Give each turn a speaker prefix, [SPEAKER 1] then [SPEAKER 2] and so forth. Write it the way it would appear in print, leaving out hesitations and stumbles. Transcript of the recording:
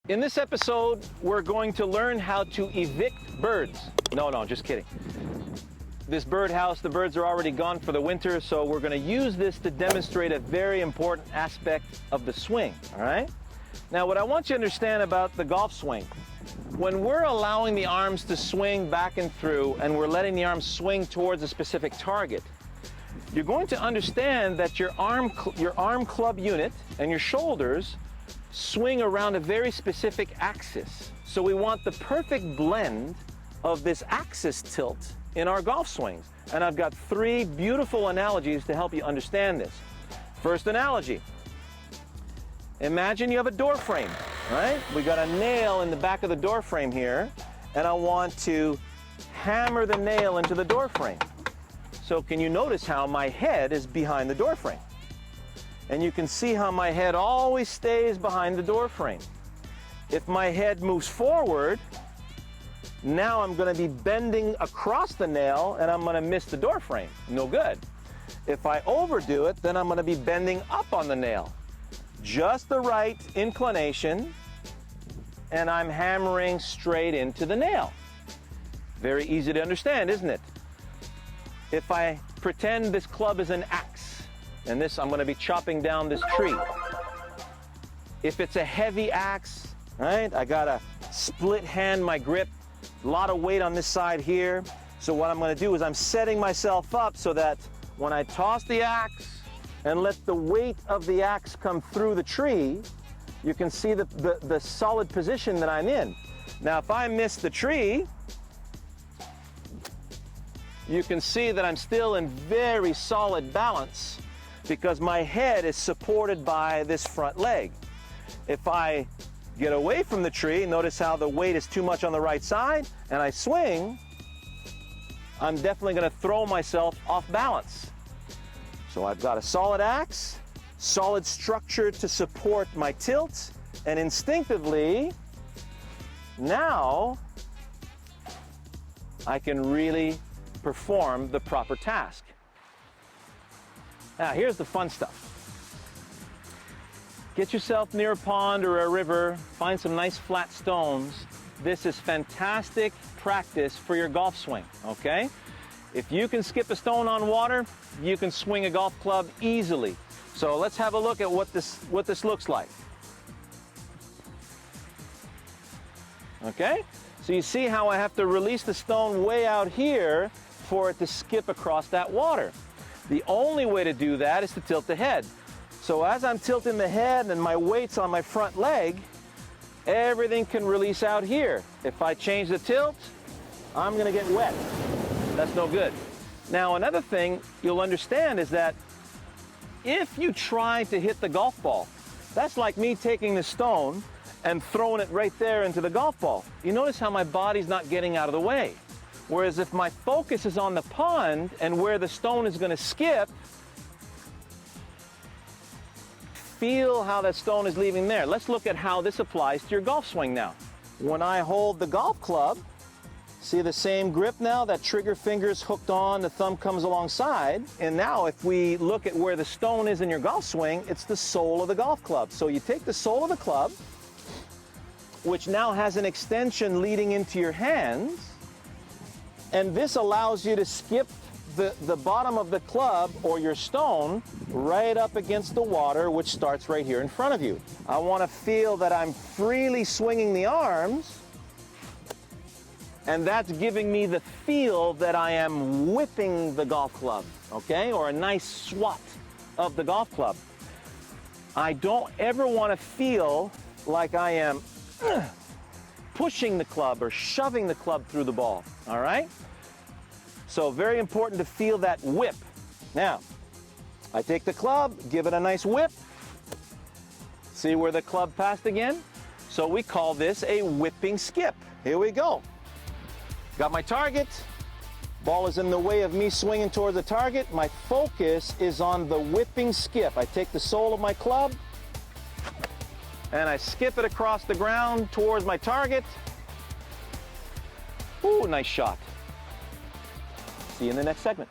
[SPEAKER 1] In this episode, we're going to learn how to evict birds. No, just kidding. This birdhouse, the birds are already gone for the winter, so we're going to use this to demonstrate a very important aspect of the swing, all right? Now, what I want you to understand about the golf swing, when we're allowing the arms to swing back and through, and we're letting the arms swing towards a specific target, you're going to understand that your arm club unit and your shoulders swing around a very specific axis. So we want the perfect blend of this axis tilt in our golf swings. And I've got three beautiful analogies to help you understand this. First analogy. Imagine you have a door frame, right? We got a nail in the back of the door frame here, and I want to hammer the nail into the door frame. So can you notice how my head is behind the door frame? And you can see how my head always stays behind the door frame. If my head moves forward, now I'm going to be bending across the nail and I'm going to miss the door frame. No good. If I overdo it, then I'm going to be bending up on the nail. Just the right inclination, and I'm hammering straight into the nail. Very easy to understand, isn't it? If I pretend this club is an axe, and this, I'm going to be chopping down this tree. If it's a heavy axe, right, I got to split hand my grip, a lot of weight on this side here. So what I'm going to do is I'm setting myself up so that when I toss the axe and let the weight of the axe come through the tree, you can see the solid position that I'm in. Now, if I miss the tree, you can see that I'm still in very solid balance because my head is supported by this front leg. If I get away from the tree, notice how the weight is too much on the right side, and I swing, I'm definitely going to throw myself off balance. So I've got a solid axe, solid structure to support my tilt, and instinctively, now I can really perform the proper task. Now, here's the fun stuff. Get yourself near a pond or a river, find some nice flat stones. This is fantastic practice for your golf swing, okay? If you can skip a stone on water, you can swing a golf club easily. So let's have a look at what this looks like. Okay? So you see how I have to release the stone way out here for it to skip across that water. The only way to do that is to tilt the head. So as I'm tilting the head and my weight's on my front leg, everything can release out here. If I change the tilt, I'm going to get wet. That's no good. Now, another thing you'll understand is that if you try to hit the golf ball, that's like me taking the stone and throwing it right there into the golf ball. You notice how my body's not getting out of the way. Whereas if my focus is on the pond and where the stone is going to skip, feel how that stone is leaving there. Let's look at how this applies to your golf swing now. When I hold the golf club, see the same grip now? That trigger finger is hooked on, the thumb comes alongside. And now if we look at where the stone is in your golf swing, it's the sole of the golf club. So you take the sole of the club, which now has an extension leading into your hands, and this allows you to skip the bottom of the club or your stone right up against the water, which starts right here in front of you. I want to feel that I'm freely swinging the arms, and that's giving me the feel that I am whipping the golf club, okay, or a nice swat of the golf club. I don't ever want to feel like I am pushing the club or shoving the club through the ball, all right? So very important to feel that whip. Now, I take the club, give it a nice whip. See where the club passed again? So we call this a whipping skip. Here we go. Got my target. Ball is in the way of me swinging towards the target. My focus is on the whipping skip. I take the sole of my club, and I skip it across the ground towards my target. Ooh, nice shot. See you in the next segment.